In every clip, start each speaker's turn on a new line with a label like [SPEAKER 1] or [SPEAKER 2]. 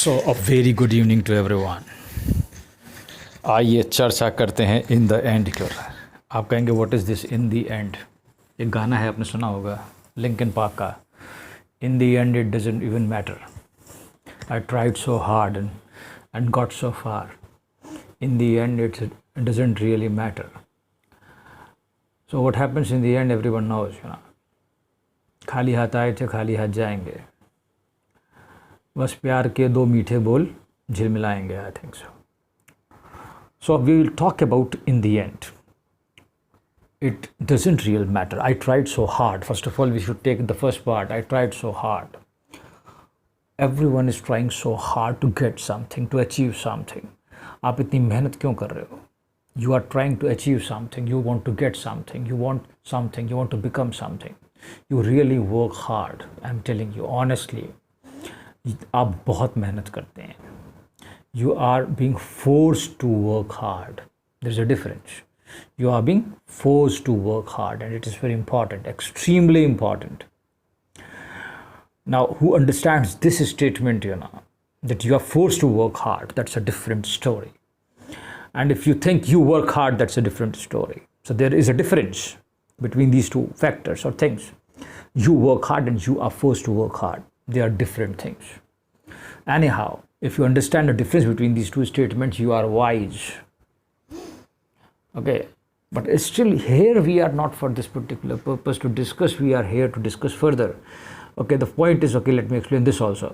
[SPEAKER 1] So a very good evening to everyone. आइए चर्चा करते हैं इन द एंड की ओर। आप कहेंगे what is this in the and? एक गाना है, आपने सुना होगा, लिंकन पार्क का, इन the and it doesn't even matter, I tried so hard and got so far, in the and it doesn't really matter. So what happens in the and everyone knows, you know. खाली हाथ आए थे, खाली हाथ जाएंगे, बस प्यार के दो मीठे बोल झिलमिलाएंगे। I think so. So we will talk about in the end it doesn't really matter. I tried so hard. First of all, we should take the first part. I tried so hard. Everyone is trying so hard to get something, to achieve something. आप इतनी मेहनत क्यों कर रहे हो? You are trying to achieve something. You want to get something. You want something. You want to become something. You really work hard. I'm telling you honestly. आप बहुत मेहनत करते हैं. You are being forced to work hard. There's a difference. You are being forced to work hard, and it is very important, extremely important. Now, who understands this statement, you know, that you are forced to work hard, that's a different story. And if you think you work hard, that's a different story. So there is a difference between these two factors or things. You work hard and you are forced to work hard. They are different things. Anyhow, if you understand the difference between these two statements, you are wise. Okay, but still here we are not for this particular purpose to discuss. We are here to discuss further. Okay, the point is, okay, let me explain this also.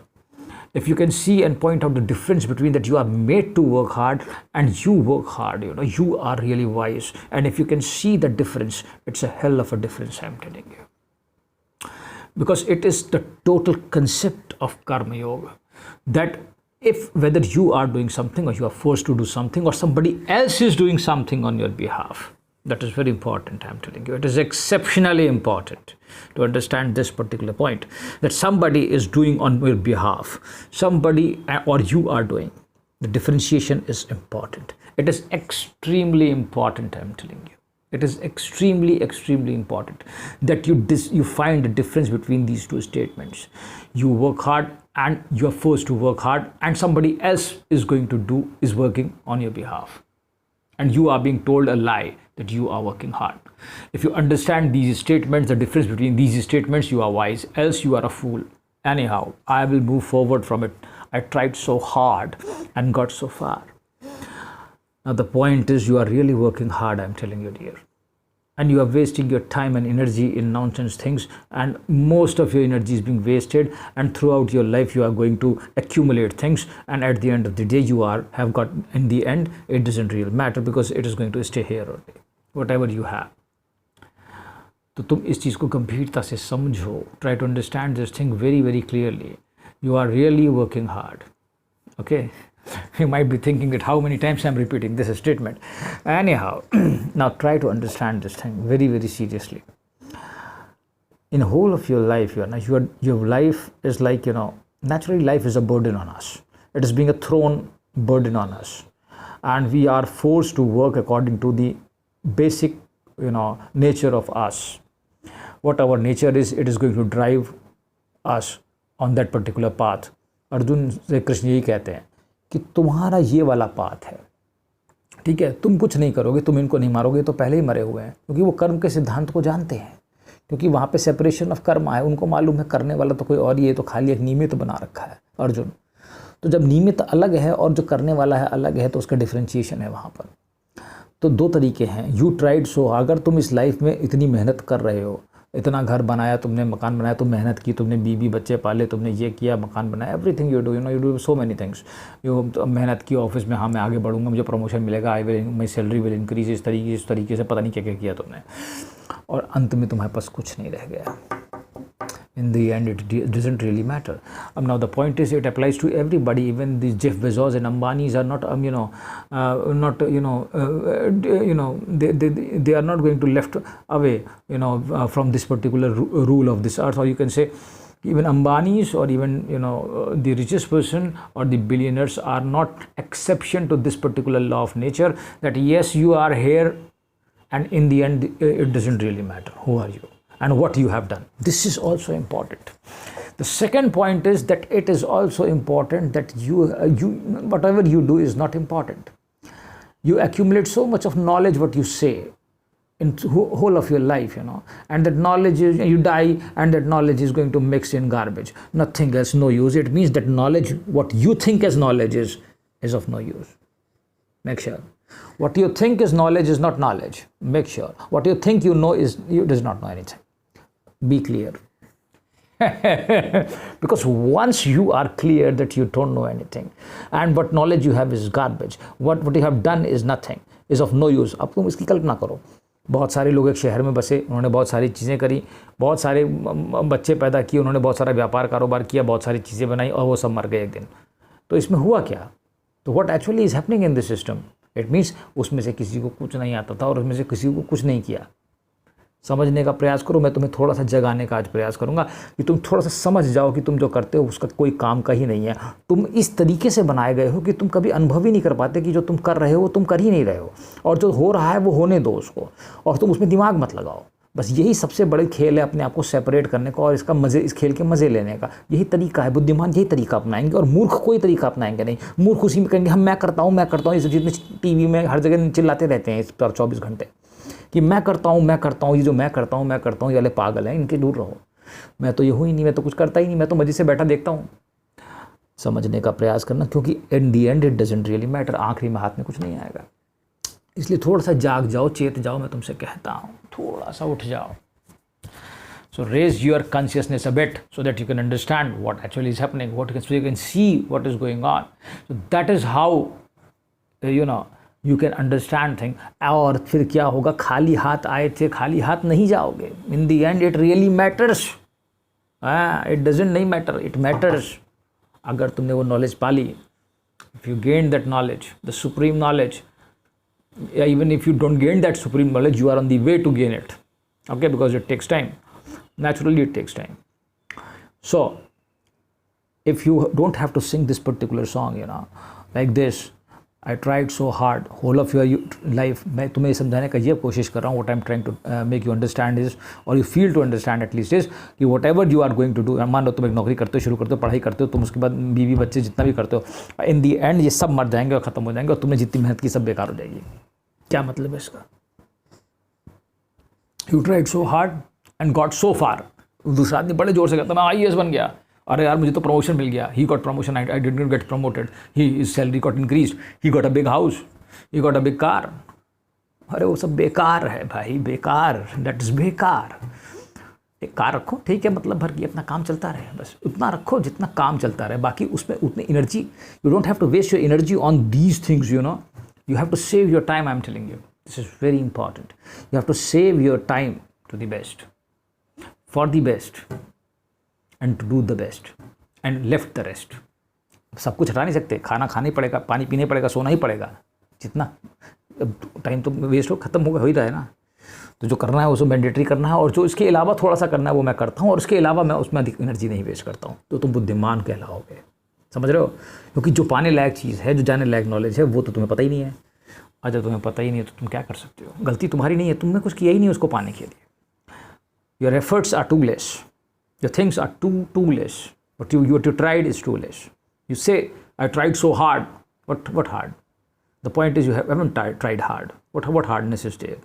[SPEAKER 1] If you can see and point out the difference between that, you are made to work hard and you work hard, you know, you are really wise. And if you can see the difference, it's a hell of a difference, I'm telling you. Because it is the total concept of karma yoga, that if whether you are doing something or you are forced to do something or somebody else is doing something on your behalf, that is very important, I'm telling you. It is exceptionally important to understand this particular point, that somebody is doing on your behalf, somebody or you are doing. The differentiation is important. It is extremely important, I'm telling you. It is extremely, extremely important that you find the difference between these two statements. You work hard and you are forced to work hard, and somebody else is working on your behalf, and you are being told a lie that you are working hard. If you understand these statements, the difference between these statements, you are wise, else you are a fool. Anyhow, I will move forward from it. I tried so hard and got so far. Now the point is, you are really working hard, I'm telling you, dear. And you are wasting your time and energy in nonsense things, and most of your energy is being wasted, and throughout your life you are going to accumulate things, and at the end of the day have got, in the end it doesn't really matter, because it is going to stay here only, whatever you have. तो तुम इस चीज़ को गंभीरता से समझो. Try to understand this thing very, very clearly. You are really working hard. Okay. You might be thinking that how many times I'm repeating this statement. Anyhow, now try to understand this thing very, very seriously. In the whole of your life, your life is like, you know, naturally life is a burden on us. It is being a thrown burden on us. And we are forced to work according to the basic, you know, nature of us. What our nature is, it is going to drive us on that particular path. Arjun से कृष्ण यही कहते हैं कि तुम्हारा ये वाला path है, ठीक है, तुम कुछ नहीं करोगे, तुम इनको नहीं मारोगे तो पहले ही मरे हुए हैं, क्योंकि वो कर्म के सिद्धांत को जानते हैं, क्योंकि वहाँ पे सेपरेशन ऑफ कर्म है, उनको मालूम है करने वाला तो कोई और ही है, तो खाली एक निमित्त बना रखा है अर्जुन. तो जब निमित्त अलग है और जो करने वाला है अलग है, तो उसका डिफ्रेंशिएशन है वहाँ पर. तो दो तरीके हैं. यू ट्राइड सो, अगर तुम इस लाइफ में इतनी मेहनत कर रहे हो, इतना घर बनाया तुमने, मकान बनाया, तुम मेहनत की, तुमने बीवी बच्चे पाले, तुमने ये किया, मकान बनाया, everything you do so many things. मेहनत की ऑफिस में, हाँ मैं आगे बढ़ूंगा, मुझे प्रमोशन मिलेगा, माई सैलरी विल इंक्रीज, इस तरीके से पता नहीं क्या क्या किया तुमने, और अंत में तुम्हारे पास कुछ नहीं रह गया. In the end, it doesn't really matter. Now the point is, it applies to everybody. Even these Jeff Bezos and Ambanis are not, they are not going to left away, from this particular rule of this earth. Or you can say, even Ambanis or even, the richest person or the billionaires are not exception to this particular law of nature. That yes, you are here, and in the end, it doesn't really matter who are you and what you have done. This is also important. The second point is that it is also important that whatever you do is not important. You accumulate so much of knowledge, what you say, in whole of your life, and that knowledge is, you die, and that knowledge is going to mix in garbage. Nothing else, no use. It means that knowledge, what you think as knowledge is of no use. Make sure. What you think is knowledge is not knowledge. Make sure. What you think you know does not know anything. Be clear. Because once you are clear that you don't know anything and what knowledge you have is garbage, what you have done is nothing, is of no use. अब तुम इसकी कल्पना करो, बहुत सारे लोग एक शहर में बसे, उन्होंने बहुत सारी चीज़ें करी, बहुत सारे बच्चे पैदा किए, उन्होंने बहुत सारा व्यापार कारोबार किया, बहुत सारी चीज़ें बनाई और वो सब मर गए एक दिन. तो इसमें हुआ क्या? तो what actually is happening in this system, it means उसमें से किसी को कुछ नहीं आता था और उसमें से किसी को कुछ नहीं किया. समझने का प्रयास करो. मैं तुम्हें थोड़ा सा जगाने का आज प्रयास करूंगा कि तुम थोड़ा सा समझ जाओ कि तुम जो करते हो उसका कोई काम का ही नहीं है. तुम इस तरीके से बनाए गए हो कि तुम कभी अनुभव ही नहीं कर पाते कि जो तुम कर रहे हो तुम कर ही नहीं रहे हो, और जो हो रहा है वो होने दो उसको, और तुम उसमें दिमाग मत लगाओ. बस यही सबसे बड़ी खेल है, अपने आप को सेपरेट करने का और इसका मज़े, इस खेल के मज़े लेने का. यही तरीका है. बुद्धिमान यही तरीका अपनाएंगे और मूर्ख कोई तरीका अपनाएंगे नहीं. मूर्ख उसी में कहेंगे हम मैं करता हूँ, ये जितने टीवी में हर जगह चिल्लाते रहते हैं इस पर 24 घंटे कि मैं करता हूँ, ये जो मैं करता हूँ, ये वाले पागल हैं, इनके दूर रहो. मैं तो ये हूँ ही नहीं, मैं तो कुछ करता ही नहीं, मैं तो मज़े से बैठा देखता हूँ. समझने का प्रयास करना, क्योंकि in the end it doesn't really matter. आखिरी में हाथ में कुछ नहीं आएगा. इसलिए थोड़ा सा जाग जाओ, चेत जाओ. मैं तुमसे कहता हूँ थोड़ा सा उठ जाओ. So raise your consciousness a bit so that you can understand what actually is happening, so you can see what is going on. So that is how you can understand thing. और फिर क्या होगा? खाली हाथ आए थे, खाली हाथ नहीं जाओगे. In the end it really matters. It doesn't नहीं matter, it matters. अगर तुमने वो knowledge Pali, if you gain that knowledge, the supreme knowledge, even if you don't gain that supreme knowledge, you are on the way to gain it. Okay, because it takes time. Naturally it takes time. So if you don't have to sing this particular song, like this, I tried so hard whole of your life. मैं तुम्हें समझाने का ये कोशिश कर रहा हूँ. What I'm trying to make you understand is, or you feel to understand at least is, कि whatever you are going to do, मान लो तुम एक नौकरी करते हो, शुरू करते हो, पढ़ाई करते हो, तुम उसके बाद बीवी बच्चे जितना भी करते हो, in the end ये सब मर जाएंगे और ख़त्म हो जाएंगे और तुमने जितनी मेहनत की सब बेकार हो जाएगी. क्या मतलब है इसका? You tried so hard and got so far. दूसरा आदमी बड़े जोर से कहता मैं IAS बन गया, अरे यार मुझे तो प्रमोशन मिल गया. He got promotion, I did not get promoted. His salary got increased. He got a big house. He got a big car. अरे वो सब बेकार है भाई, बेकार. That is बेकार. एक कार रखो, ठीक है, मतलब भर की अपना काम चलता रहे, बस उतना रखो जितना काम चलता रहे. बाकी उसमें उतनी energy, you don't have to waste your energy on these things. You have to save your time. I'm telling you, this is very important. You have to save your time to the best, for the best, and to do the best, and left the rest. सब कुछ हटा नहीं सकते. खाना खाना ही पड़ेगा, पानी पीने पड़ेगा, सोना ही पड़ेगा. जितना टाइम तो वेस्ट हो खत्म हो ही रहा है ना. तो जो करना है वो मैंडेटरी करना है, और जो इसके अलावा थोड़ा सा करना है वो मैं करता हूँ, और इसके अलावा मैं उसमें अधिक एनर्जी नहीं वेस्ट करता हूँ. तो तुम बुद्धिमान कहलाओगे. समझ रहे हो? क्योंकि जो पाने लायक चीज़ है, जो जाने लायक नॉलेज है, वो तो तुम्हें पता ही नहीं है. अगर तुम्हें पता ही नहीं है तो तुम क्या कर सकते हो? गलती तुम्हारी नहीं है, तुमने कुछ किया ही नहीं उसको पाने के लिए. Your efforts are too less. Your things are too less. What you tried is too less. You say, I tried so hard. What hard? The point is you haven't tried hard. What hardness is there?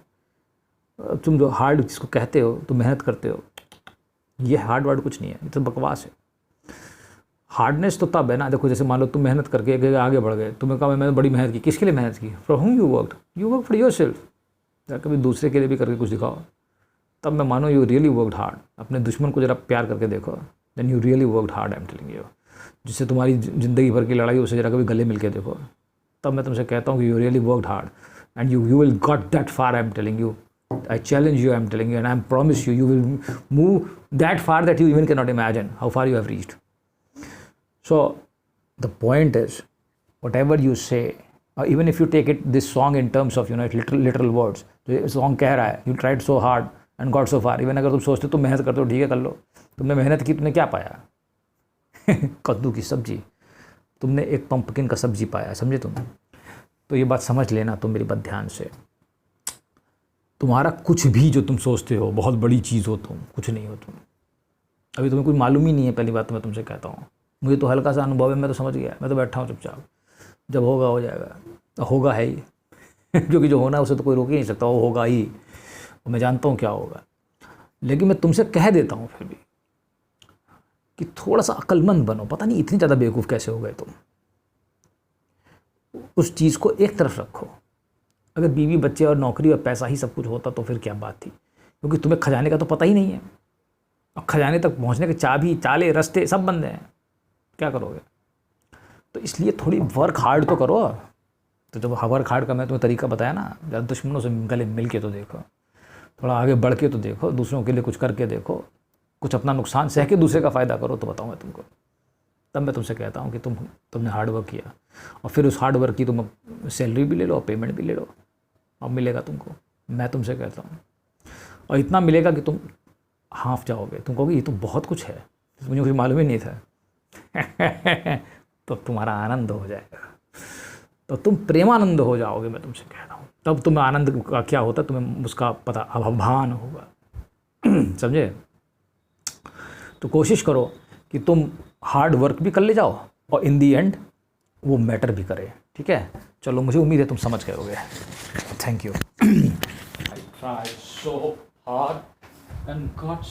[SPEAKER 1] तुम जो hard जिसको कहते हो, तुम मेहनत करते हो, ये हार्ड वर्ड कुछ नहीं है, ये तो बकवास है. हार्डनेस तो तब है ना, देखो जैसे मान लो तुम मेहनत करके आगे बढ़ गए, तुम्हें कहा मैंने बड़ी मेहनत की. किसके लिए मेहनत की? For whom you worked? You worked for yourself. कभी दूसरे के लिए भी करके कुछ दिखाओ, तब मैं मानो यू रियली वर्कड हार्ड. अपने दुश्मन को जरा प्यार करके देखो, then you really worked hard. I am telling you. जिससे तुम्हारी ज़िंदगी भर की लड़ाई उसे जरा कभी गले मिल के देखो, तब मैं तुमसे कहता हूँ कि you really worked hard and you will got that far. I am telling you. I challenge you, I am telling you, and I promise you, you will move that far that you even cannot imagine how far you have reached. So the point is, whatever you say, even if you take it this song in terms of literal words, तो song कह रहा है you tried so hard and got so far. even अगर तुम सोचते हो तुम मेहनत करते हो, ठीक है कर लो. तुमने मेहनत की, तुमने क्या पाया? कद्दू की सब्जी. तुमने एक पंपकिन का सब्जी पाया, समझे तुम? तो ये बात समझ लेना तुम मेरी बात ध्यान से. तुम्हारा कुछ भी जो तुम सोचते हो बहुत बड़ी चीज़ हो, तुम कुछ नहीं हो. तुम अभी तुम्हें कोई मालूम ही नहीं है, पहली बात तो मैं तुमसे कहता हूँ। मुझे तो हल्का सा अनुभव है, मैं तो समझ गया, मैं तो बैठा हूँ चुपचाप। जब होगा हो जाएगा, तो होगा है ही क्योंकि जो होना है उसे तो कोई रोक ही नहीं सकता, वो होगा ही, और मैं जानता हूँ क्या होगा। लेकिन मैं तुमसे कह देता हूँ फिर भी कि थोड़ा सा अक्लमंद बनो। पता नहीं इतनी ज़्यादा बेवकूफ़ कैसे हो गए तुम। उस चीज़ को एक तरफ रखो। अगर बीवी बच्चे और नौकरी और पैसा ही सब कुछ होता तो फिर क्या बात थी, क्योंकि तुम्हें खजाने का तो पता ही नहीं है, और खजाने तक पहुंचने के चाबी चाले रास्ते सब बंद हैं, क्या करोगे। तो इसलिए थोड़ी वर्क हार्ड तो करो। तो जब वर्क हार्ड का मैं तुम्हें तरीका बताया ना, ज़्यादा दुश्मनों से गले मिल के तो देखो, थोड़ा आगे बढ़ के तो देखो, दूसरों के लिए कुछ करके देखो, कुछ अपना नुकसान सह के दूसरे का फ़ायदा करो, तो बताऊँ मैं तुमको। तब मैं तुमसे कहता हूँ कि तुमने हार्ड वर्क किया, और फिर उस हार्ड वर्क की तुम सैलरी भी ले लो, पेमेंट भी ले लो, अब मिलेगा तुमको। मैं तुमसे कहता हूँ, और इतना मिलेगा कि तुम हाफ जाओगे। तुम कहोगे ये तो बहुत कुछ है, मुझे कुछ मालूम ही नहीं था तो तुम्हारा आनंद हो जाएगा, तो तुम प्रेमानंद हो जाओगे, मैं तुमसे कह रहा हूँ। तब तुम्हें आनंद का क्या होता है तुम्हें उसका पता भान होगा समझे। तो कोशिश करो कि तुम हार्ड वर्क भी कर ले जाओ, और इन दी एंड वो मैटर भी करे, ठीक है। चलो, मुझे उम्मीद है तुम समझ गए होगे। Thank you. I tried so hard and got